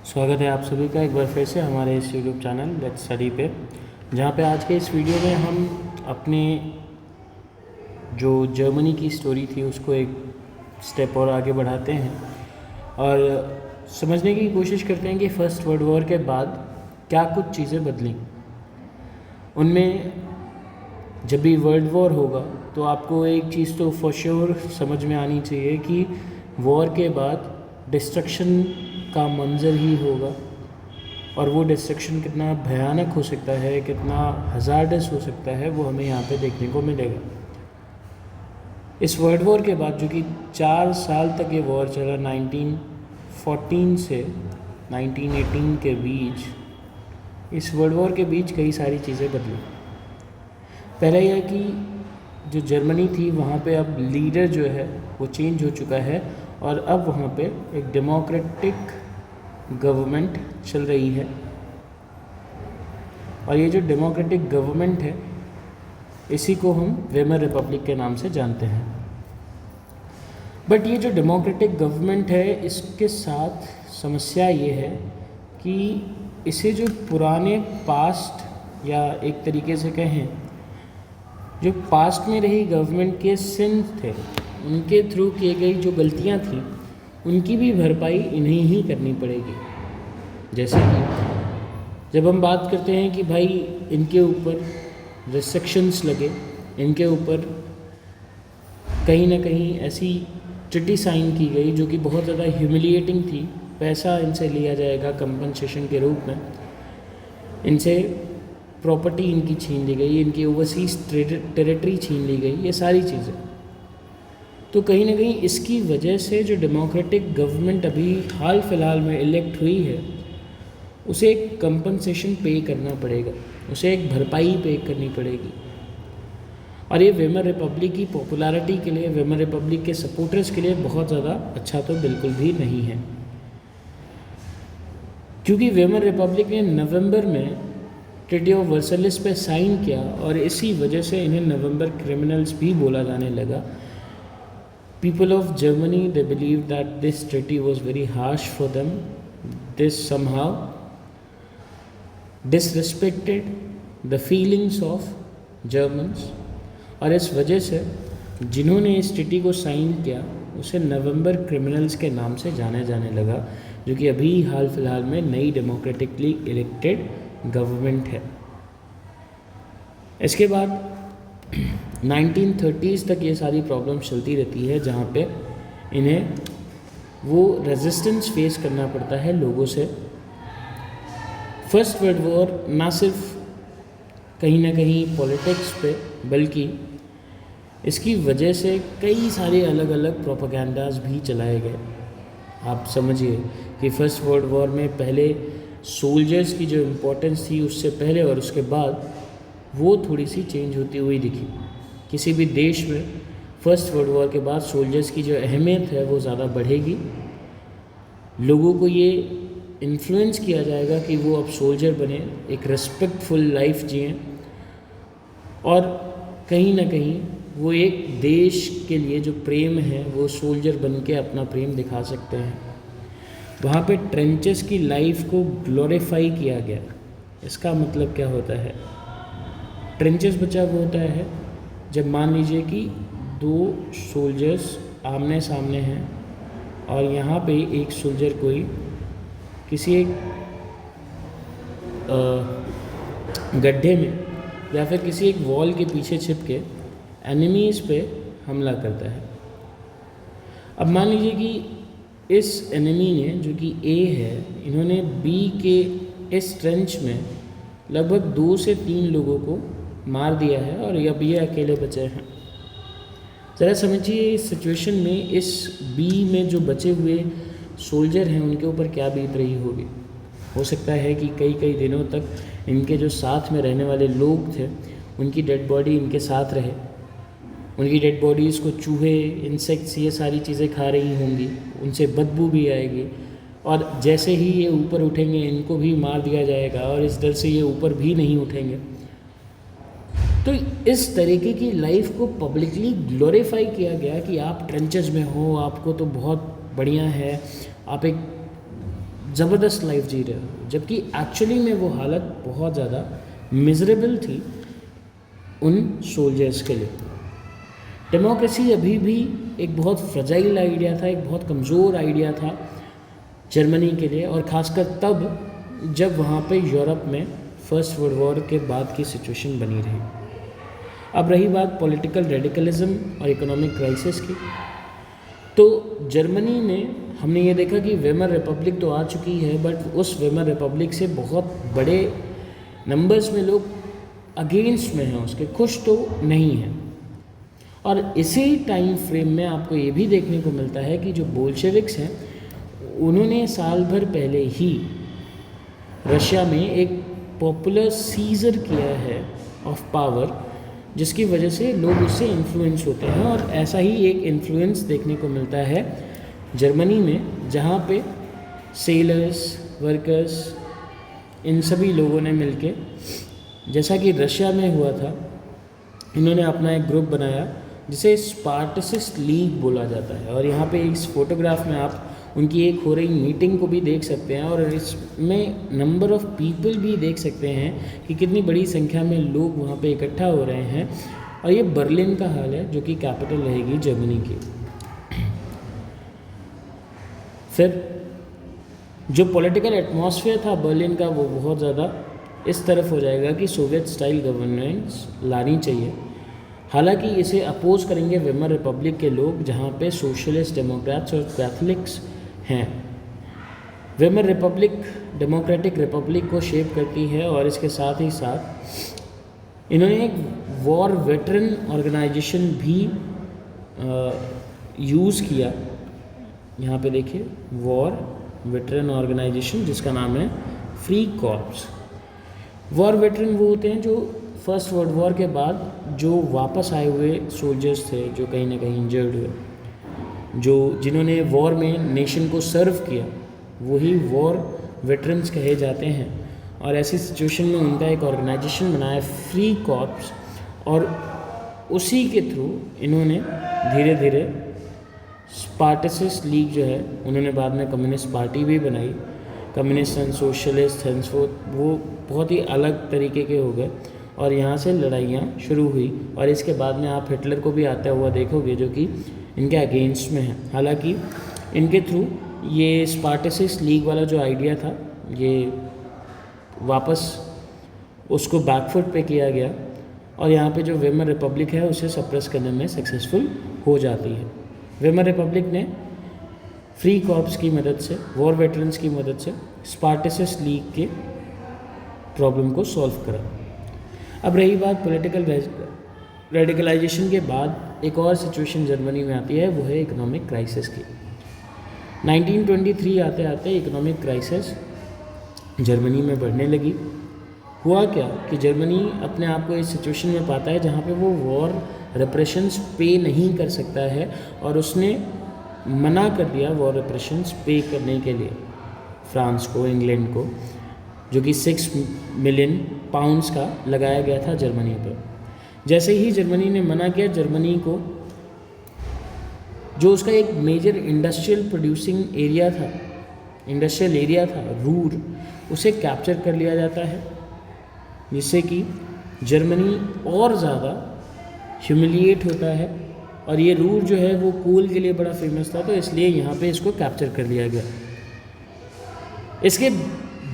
स्वागत है आप सभी का एक बार फिर से हमारे इस यूट्यूब चैनल लेट्स स्टडी पे, जहाँ पे आज के इस वीडियो में हम अपने जो जर्मनी की स्टोरी थी उसको एक स्टेप और आगे बढ़ाते हैं और समझने की कोशिश करते हैं कि फर्स्ट वर्ल्ड वॉर के बाद क्या कुछ चीज़ें बदली। उनमें जब भी वर्ल्ड वॉर होगा तो आपको एक चीज़ तो फॉर श्योर समझ में आनी चाहिए कि वॉर के बाद डिस्ट्रक्शन का मंजर ही होगा, और वो डिस्ट्रक्शन कितना भयानक हो सकता है, कितना हज़ार्डस हो सकता है, वो हमें यहाँ पे देखने को मिलेगा। इस वर्ल्ड वॉर के बाद जो कि 4 साल तक ये वॉर चला, 1914 से 1918 के बीच, इस वर्ल्ड वॉर के बीच कई सारी चीज़ें बदली। पहला यह कि जो जर्मनी थी वहाँ पे अब लीडर जो है वो चेंज हो चुका है और अब वहाँ पे एक डेमोक्रेटिक गवर्नमेंट चल रही है। और ये जो डेमोक्रेटिक गवर्नमेंट है इसी को हम वेमर रिपब्लिक के नाम से जानते हैं। बट ये जो डेमोक्रेटिक गवर्नमेंट है इसके साथ समस्या ये है कि इसे जो पुराने पास्ट या एक तरीके से कहें जो पास्ट में रही गवर्नमेंट के सिंह थे उनके थ्रू की गई जो गलतियां थी उनकी भी भरपाई इन्हें ही करनी पड़ेगी। जैसे कि जब हम बात करते हैं कि भाई इनके ऊपर रिस्ट्रिक्शंस लगे, इनके ऊपर कहीं ना कहीं ऐसी ट्रिटी साइन की गई जो कि बहुत ज़्यादा ह्यूमिलिएटिंग थी। पैसा इनसे लिया जाएगा कंपनसेशन के रूप में, इनसे प्रॉपर्टी इनकी छीन ली गई, इनकी ओवरसीज टेरिटरी छीन ली गई, ये सारी चीज़ें। तो कहीं ना कहीं इसकी वजह से जो डेमोक्रेटिक गवर्नमेंट अभी हाल फिलहाल में इलेक्ट हुई है उसे एक कंपनसेशन पे करना पड़ेगा, उसे एक भरपाई पे करनी पड़ेगी। और ये वेमर रिपब्लिक की पॉपुलैरिटी के लिए, वेमर रिपब्लिक के सपोर्टर्स के लिए बहुत ज़्यादा अच्छा तो बिल्कुल भी नहीं है, क्योंकि वेमर रिपब्लिक ने नवंबर में ट्रीटी ऑफ वर्सलिस पे साइन किया और इसी वजह से इन्हें नवंबर क्रिमिनल्स भी बोला जाने लगा। People of Germany, they believe that this treaty was very harsh for them. This somehow disrespected the feelings of Germans, और इस वजह से जिन्होंने इस ट्रीटी को साइन किया उसे नवंबर क्रिमिनल्स के नाम से जाने जाने लगा, जो कि अभी हाल फिलहाल में नई डेमोक्रेटिकली इलेक्टेड गवर्नमेंट है। इसके बाद 1930s तक ये सारी प्रॉब्लम्स चलती रहती है, जहाँ पे इन्हें वो रेजिस्टेंस फेस करना पड़ता है लोगों से। फर्स्ट वर्ल्ड वॉर ना सिर्फ कहीं ना कहीं पॉलिटिक्स पे बल्कि इसकी वजह से कई सारे अलग अलग प्रोपेगेंडास भी चलाए गए। आप समझिए कि फर्स्ट वर्ल्ड वॉर में पहले सोल्जर्स की जो इम्पोर्टेंस थी उससे पहले और उसके बाद वो थोड़ी सी चेंज होती हुई दिखी। किसी भी देश में फर्स्ट वर्ल्ड वॉर के बाद सोल्जर्स की जो अहमियत है वो ज़्यादा बढ़ेगी। लोगों को ये इन्फ्लुएंस किया जाएगा कि वो अब सोल्जर बने, एक रिस्पेक्टफुल लाइफ जिएं और कहीं ना कहीं वो एक देश के लिए जो प्रेम है वो सोल्जर बन के अपना प्रेम दिखा सकते हैं। वहाँ पे ट्रेंचेस की लाइफ को ग्लोरीफाई किया गया। इसका मतलब क्या होता है? ट्रेंचेस बचा वो होता है जब मान लीजिए कि 2 सोल्जर्स आमने सामने हैं और यहाँ पे एक सोल्जर कोई किसी एक गड्ढे में या फिर किसी एक वॉल के पीछे छिप के एनिमीज़ पे हमला करता है। अब मान लीजिए कि इस एनिमी ने, जो कि ए है, इन्होंने बी के इस ट्रेंच में लगभग 2 से 3 लोगों को मार दिया है और अब ये अकेले बचे हैं। ज़रा समझिए इस सिचुएशन में इस बी में जो बचे हुए सोल्जर हैं उनके ऊपर क्या बीत रही होगी। हो सकता है कि कई कई दिनों तक इनके जो साथ में रहने वाले लोग थे उनकी डेड बॉडी इनके साथ रहे, उनकी डेड बॉडीज़ को चूहे, इंसेक्ट्स, ये सारी चीज़ें खा रही होंगी, उनसे बदबू भी आएगी और जैसे ही ये ऊपर उठेंगे इनको भी मार दिया जाएगा और इस डर से ये ऊपर भी नहीं उठेंगे। तो इस तरीके की लाइफ को पब्लिकली ग्लोरीफाई किया गया कि आप ट्रेंचेस में हो, आपको तो बहुत बढ़िया है, आप एक ज़बरदस्त लाइफ जी रहे हो, जबकि एक्चुअली में वो हालत बहुत ज़्यादा मिजरेबल थी उन सोल्जर्स के लिए। डेमोक्रेसी अभी भी एक बहुत फ्रजाइल आइडिया था, एक बहुत कमज़ोर आइडिया था जर्मनी के लिए, और ख़ासकर तब जब वहाँ पे यूरोप में फर्स्ट वर्ल्ड वॉर के बाद की सिचुएशन बनी रही। अब रही बात पॉलिटिकल रेडिकलिज्म और इकोनॉमिक क्राइसिस की, तो जर्मनी में हमने ये देखा कि वेमर रिपब्लिक तो आ चुकी है, बट उस वेमर रिपब्लिक से बहुत बड़े नंबर्स में लोग अगेंस्ट में हैं, उसके खुश तो नहीं हैं। और इसी टाइम फ्रेम में आपको ये भी देखने को मिलता है कि जो बोल्शेविक्स हैं उन्होंने साल भर पहले ही रशिया में एक पॉपुलर सीजर किया है ऑफ पावर, जिसकी वजह से लोग उससे इन्फ्लुएंस होते हैं। और ऐसा ही एक इन्फ्लुएंस देखने को मिलता है जर्मनी में, जहाँ पे सेलर्स, वर्कर्स, इन सभी लोगों ने मिलके, जैसा कि रशिया में हुआ था, इन्होंने अपना एक ग्रुप बनाया जिसे स्पार्टसिस्ट लीग बोला जाता है। और यहाँ पे इस फोटोग्राफ में आप उनकी एक हो रही मीटिंग को भी देख सकते हैं, और इसमें नंबर ऑफ़ पीपल भी देख सकते हैं कि कितनी बड़ी संख्या में लोग वहाँ पे इकट्ठा हो रहे हैं। और ये बर्लिन का हाल है, जो कि कैपिटल रहेगी जर्मनी की। फिर जो पॉलिटिकल एटमॉस्फेयर था बर्लिन का, वो बहुत ज़्यादा इस तरफ हो जाएगा कि सोवियत स्टाइल गवर्नेंस लानी चाहिए। हालांकि इसे अपोज करेंगे वेमर रिपब्लिक के लोग, जहाँ पे सोशलिस्ट, डेमोक्रेट्स और कैथलिक्स हैं। वेमर रिपब्लिक डेमोक्रेटिक रिपब्लिक को शेप करती है, और इसके साथ ही साथ इन्होंने एक वॉर वेटरन ऑर्गेनाइजेशन भी यूज़ किया। यहाँ पे देखिए, वॉर वेटरन ऑर्गेनाइजेशन, जिसका नाम है फ्री कॉर्प्स। वॉर वेटरन वो होते हैं जो फर्स्ट वर्ल्ड वॉर के बाद जो वापस आए हुए सोल्जर्स थे, जो कहीं ना कहीं इंजर्ड हुए, जिन्होंने वॉर में नेशन को सर्व किया, वही वॉर वेटरन्स कहे जाते हैं। और ऐसी सिचुएशन में उनका एक ऑर्गेनाइजेशन बनाया, फ्री कॉर्प्स, और उसी के थ्रू इन्होंने धीरे धीरे स्पार्टसिस्ट लीग जो है, उन्होंने बाद में कम्युनिस्ट पार्टी भी बनाई। कम्युनिस्ट एंड सोशलिस्ट वो बहुत ही अलग तरीके के हो गए, और यहाँ से लड़ाइयाँ शुरू हुई। और इसके बाद में आप हिटलर को भी आता हुआ देखोगे, जो कि इनके अगेंस्ट में है। हालांकि इनके थ्रू ये स्पार्टसिस्ट लीग वाला जो आइडिया था, ये वापस उसको बैकफुट पे किया गया, और यहाँ पे जो वेमर रिपब्लिक है उसे सप्रेस करने में सक्सेसफुल हो जाती है। वेमर रिपब्लिक ने फ्री कॉर्प्स की मदद से, वॉर वेटरन्स की मदद से स्पार्टसिस्ट लीग के प्रॉब्लम को सॉल्व करा। अब रही बात पॉलिटिकल रेडिकलाइजेशन के बाद एक और सिचुएशन जर्मनी में आती है, वो है इकोनॉमिक क्राइसिस की। 1923 आते आते इकोनॉमिक क्राइसिस जर्मनी में बढ़ने लगी। हुआ क्या कि जर्मनी अपने आप को इस सिचुएशन में पाता है जहाँ पे वो वॉर रेप्रेशंस पे नहीं कर सकता है, और उसने मना कर दिया वॉर रेप्रेशंस पे करने के लिए फ्रांस को, इंग्लैंड को, जो कि 6 मिलियन पाउंड्स का लगाया गया था जर्मनी पर। जैसे ही जर्मनी ने मना किया, जर्मनी को जो उसका एक मेजर इंडस्ट्रियल प्रोड्यूसिंग एरिया था, इंडस्ट्रियल एरिया था रूर, उसे कैप्चर कर लिया जाता है, जिससे कि जर्मनी और ज़्यादा ह्यूमिलिएट होता है। और ये रूर जो है वो कोल के लिए बड़ा फेमस था, तो इसलिए यहाँ पे इसको कैप्चर कर लिया गया। इसके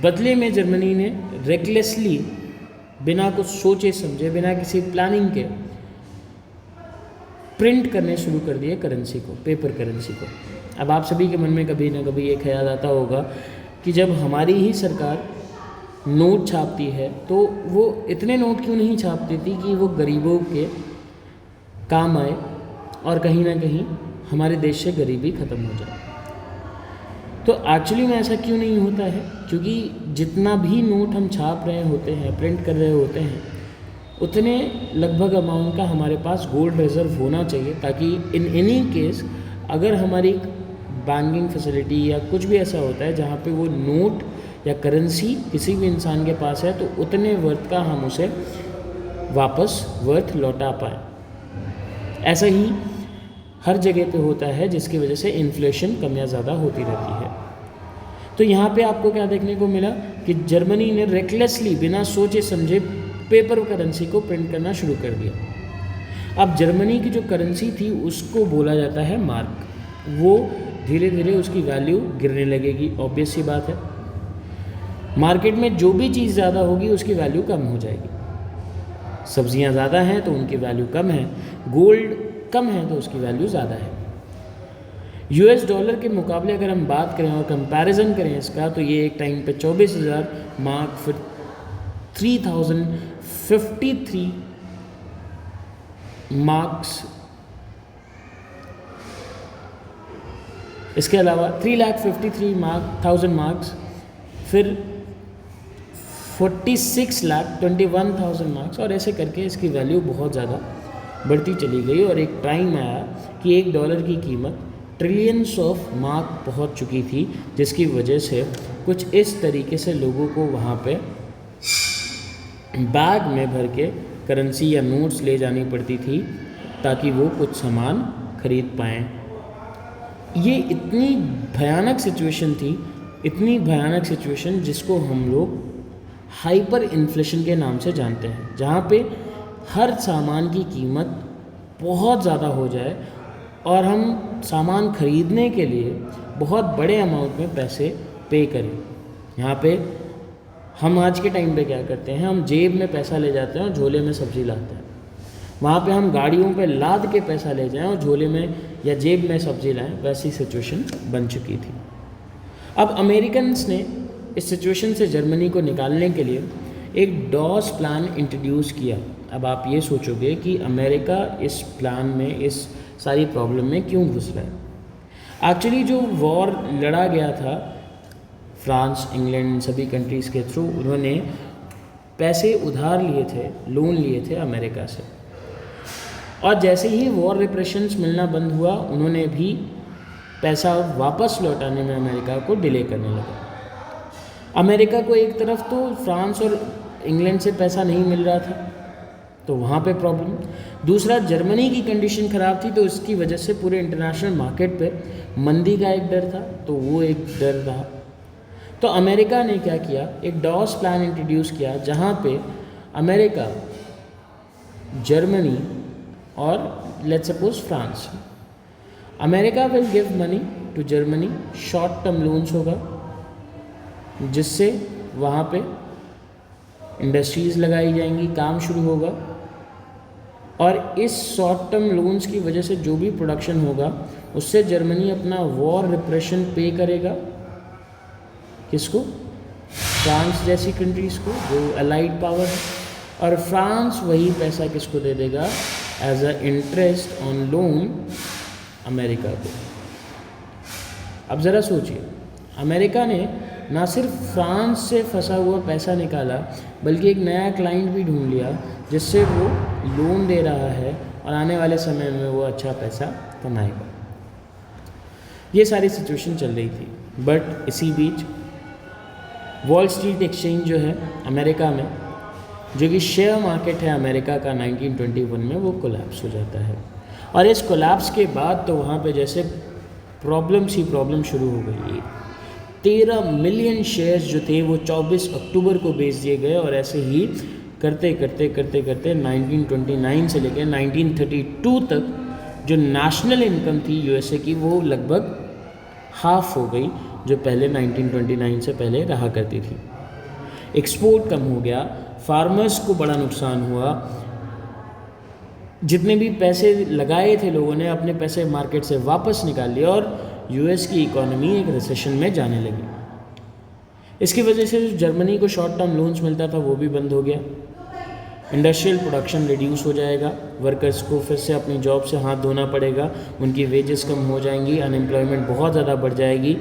बदले में जर्मनी ने रेकलेसली, बिना कुछ सोचे समझे, बिना किसी प्लानिंग के, प्रिंट करने शुरू कर दिए करेंसी को, पेपर करेंसी को। अब आप सभी के मन में कभी ना कभी ये ख्याल आता होगा कि जब हमारी ही सरकार नोट छापती है तो वो इतने नोट क्यों नहीं छाप देती कि वो गरीबों के काम आए और कहीं ना कहीं हमारे देश से गरीबी ख़त्म हो जाए। तो एक्चुअली में ऐसा क्यों नहीं होता है? क्योंकि जितना भी नोट हम छाप रहे होते हैं, प्रिंट कर रहे होते हैं, उतने लगभग अमाउंट का हमारे पास गोल्ड रिजर्व होना चाहिए, ताकि इन एनी केस अगर हमारी बैंकिंग फैसिलिटी या कुछ भी ऐसा होता है जहाँ पे वो नोट या करेंसी किसी भी इंसान के पास है, तो उतने वर्थ का हम उसे वापस वर्थ लौटा पाएँ। ऐसा ही हर जगह पे होता है, जिसकी वजह से इन्फ्लेशन कम या ज़्यादा होती रहती है। तो यहाँ पे आपको क्या देखने को मिला कि जर्मनी ने रेकलेसली बिना सोचे समझे पेपर करेंसी को प्रिंट करना शुरू कर दिया। अब जर्मनी की जो करेंसी थी उसको बोला जाता है मार्क, वो धीरे धीरे उसकी वैल्यू गिरने लगेगी, ऑब्वियस सी बात है। मार्केट में जो भी चीज़ ज़्यादा होगी उसकी वैल्यू कम हो जाएगी। सब्जियां ज़्यादा हैं तो उनकी वैल्यू कम है, गोल्ड कम है तो उसकी वैल्यू ज़्यादा है। यूएस डॉलर के मुकाबले अगर हम बात करें और कंपैरिजन करें इसका, तो ये एक टाइम पे 24,000 मार्क, फिर 3053 मार्क्स, इसके अलावा 3,53,000 मार्क्स, फिर 46,21,000 मार्क्स, और ऐसे करके इसकी वैल्यू बहुत ज़्यादा बढ़ती चली गई। और एक टाइम आया कि $1 की कीमत ट्रिलियंस ऑफ मार्क पहुंच चुकी थी, जिसकी वजह से कुछ इस तरीके से लोगों को वहाँ पे बैग में भर के करेंसी या नोट्स ले जानी पड़ती थी ताकि वो कुछ सामान खरीद पाएँ। ये इतनी भयानक सिचुएशन थी, इतनी भयानक सिचुएशन जिसको हम लोग हाइपर इन्फ्लेशन के नाम से जानते हैं, जहाँ पे हर सामान की कीमत बहुत ज़्यादा हो जाए और हम सामान खरीदने के लिए बहुत बड़े अमाउंट में पैसे पे करें। यहाँ पे हम आज के टाइम पे क्या करते हैं, हम जेब में पैसा ले जाते हैं और झोले में सब्ज़ी लाते हैं। वहाँ पे हम गाड़ियों पे लाद के पैसा ले जाएं और झोले में या जेब में सब्ज़ी लाएं, वैसी सिचुएशन बन चुकी थी। अब अमेरिकन्स ने इस सिचुएशन से जर्मनी को निकालने के लिए एक डॉस प्लान इंट्रोड्यूस किया। अब आप ये सोचोगे कि अमेरिका इस प्लान में, इस सारी प्रॉब्लम में क्यों घुस रहा है। एक्चुअली जो वॉर लड़ा गया था फ्रांस, इंग्लैंड, सभी कंट्रीज़ के थ्रू, उन्होंने पैसे उधार लिए थे, लोन लिए थे अमेरिका से, और जैसे ही वॉर रिप्रेशंस मिलना बंद हुआ, उन्होंने भी पैसा वापस लौटाने में अमेरिका को डिले करने लगा। अमेरिका को एक तरफ तो फ्रांस और इंग्लैंड से पैसा नहीं मिल रहा था, तो वहाँ पे प्रॉब्लम। दूसरा, जर्मनी की कंडीशन ख़राब थी, तो इसकी वजह से पूरे इंटरनेशनल मार्केट पे मंदी का एक डर था, तो वो एक डर रहा। तो अमेरिका ने क्या किया, एक डॉस प्लान इंट्रोड्यूस किया, जहाँ पे अमेरिका, जर्मनी और let's suppose France, America will give money to Germany, short term loans होगा, जिससे वहाँ पे इंडस्ट्रीज़ लगाई जाएंगी, काम शुरू होगा, और इस शॉर्ट टर्म लोन्स की वजह से जो भी प्रोडक्शन होगा उससे जर्मनी अपना वॉर रिप्रेशन पे करेगा। किसको? फ्रांस जैसी कंट्रीज़ को, जो अलाइड पावर है, और फ्रांस वही पैसा किसको दे देगा as a interest on loan America को। अब ज़रा सोचिए, अमेरिका ने ना सिर्फ फ्रांस से फंसा हुआ पैसा निकाला, बल्कि एक नया क्लाइंट भी ढूंढ लिया जिससे वो लोन दे रहा है और आने वाले समय में वो अच्छा पैसा कमाएगा। ये सारी सिचुएशन चल रही थी, बट इसी बीच वॉल स्ट्रीट एक्सचेंज जो है अमेरिका में, जो कि शेयर मार्केट है अमेरिका का, 1921 में वो कोलैप्स हो जाता है। और इस कोलैप्स के बाद तो वहाँ पे जैसे प्रॉब्लम शुरू हो गई। 13 मिलियन शेयर्स जो थे वो 24 अक्टूबर को बेच दिए गए, और ऐसे ही करते करते 1929 से लेकर 1932 तक जो नेशनल इनकम थी यूएसए की, वो लगभग हाफ हो गई, जो पहले 1929 से पहले रहा करती थी। एक्सपोर्ट कम हो गया, फार्मर्स को बड़ा नुकसान हुआ, जितने भी पैसे लगाए थे लोगों ने अपने पैसे मार्केट से वापस निकाल लिए, और यूएस की इकोनॉमी एक रिसेशन में जाने लगी। इसकी वजह से जो जर्मनी को शॉर्ट टर्म लोन्स मिलता था वो भी बंद हो गया, इंडस्ट्रियल प्रोडक्शन रिड्यूस हो जाएगा, वर्कर्स को फिर से अपनी जॉब से हाथ धोना पड़ेगा, उनकी वेजेस कम हो जाएंगी, अनएम्प्लॉयमेंट बहुत ज़्यादा बढ़ जाएगी,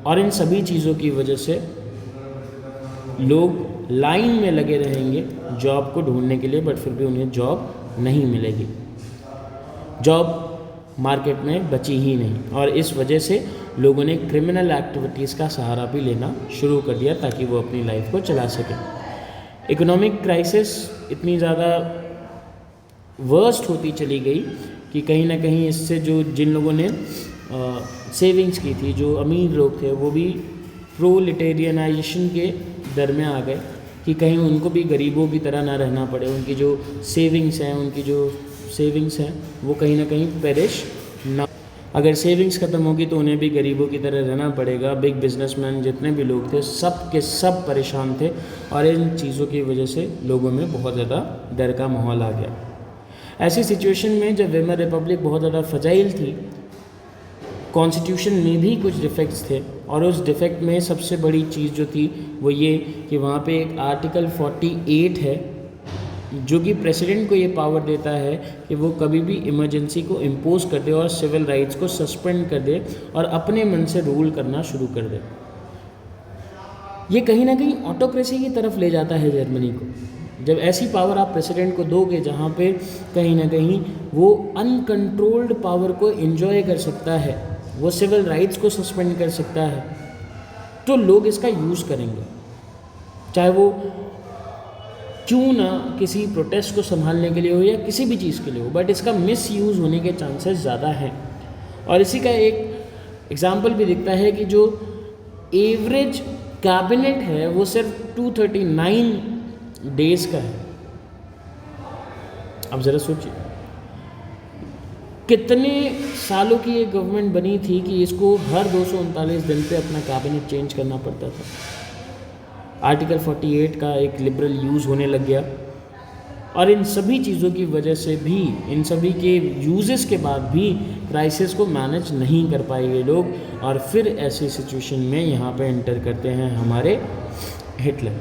और इन सभी चीज़ों की वजह से लोग लाइन में लगे रहेंगे जॉब को ढूंढने के लिए, बट फिर भी उन्हें जॉब नहीं मिलेगी, जॉब मार्केट में बची ही नहीं। और इस वजह से लोगों ने क्रिमिनल एक्टिविटीज़ का सहारा भी लेना शुरू कर दिया ताकि वो अपनी लाइफ को चला सकें। इकोनॉमिक क्राइसिस इतनी ज़्यादा वर्स्ट होती चली गई कि कहीं ना कहीं इससे जो जिन लोगों ने सेविंग्स की थी, जो अमीर लोग थे, वो भी प्रोलिटेरियनाइजेशन के दर में आ गए कि कहीं उनको भी गरीबों की तरह ना रहना पड़े, उनकी जो सेविंग्स हैं वो कहीं ना कहीं पेरिश ना। अगर सेविंग्स ख़त्म होगी तो उन्हें भी गरीबों की तरह रहना पड़ेगा। बिग बिजनेसमैन जितने भी लोग थे सब के सब परेशान थे और इन चीज़ों की वजह से लोगों में बहुत ज़्यादा डर का माहौल आ गया। ऐसी सिचुएशन में जब वेमर रिपब्लिक बहुत ज़्यादा फ्रजाइल थी, कॉन्स्टिट्यूशन में भी कुछ डिफेक्ट्स थे और उस डिफेक्ट में सबसे बड़ी चीज़ जो थी वो ये कि वहाँ पे एक आर्टिकल 48 है जो कि प्रेसिडेंट को ये पावर देता है कि वो कभी भी इमरजेंसी को इम्पोज कर दे और सिविल राइट्स को सस्पेंड कर दे और अपने मन से रूल करना शुरू कर दे। ये कहीं ना कहीं ऑटोक्रेसी की तरफ ले जाता है जर्मनी को। जब ऐसी पावर आप प्रेसिडेंट को दोगे जहाँ पे कहीं ना कहीं वो अनकंट्रोल्ड पावर को एंजॉय कर सकता है, वो सिविल राइट्स को सस्पेंड कर सकता है, तो लोग इसका यूज़ करेंगे, चाहे वो क्यों ना किसी प्रोटेस्ट को संभालने के लिए हो या किसी भी चीज़ के लिए हो, बट इसका मिस यूज़ होने के चांसेस ज़्यादा हैं। और इसी का एक एग्ज़ाम्पल भी दिखता है कि जो एवरेज कैबिनेट है वो सिर्फ 239 डेज़ का है। अब ज़रा सोचिए कितने सालों की ये गवर्नमेंट बनी थी कि इसको हर 239 दिन पे अपना कैबिनेट चेंज करना पड़ता था। आर्टिकल 48 का एक लिबरल यूज़ होने लग गया और इन सभी चीज़ों की वजह से भी, इन सभी के यूजेस के बाद भी क्राइसिस को मैनेज नहीं कर पाए ये लोग और फिर ऐसी सिचुएशन में यहाँ पे एंटर करते हैं हमारे हिटलर।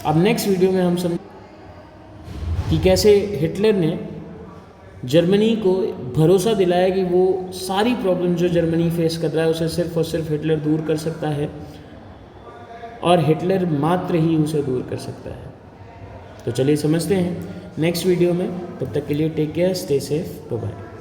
अब नेक्स्ट वीडियो में हम समझ कि कैसे हिटलर ने जर्मनी को भरोसा दिलाया कि वो सारी प्रॉब्लम जो जर्मनी फेस कर रहा है उसे सिर्फ और सिर्फ हिटलर दूर कर सकता है और हिटलर मात्र ही उसे दूर कर सकता है। तो चलिए समझते हैं नेक्स्ट वीडियो में। तब तक के लिए take care, stay safe, bye bye.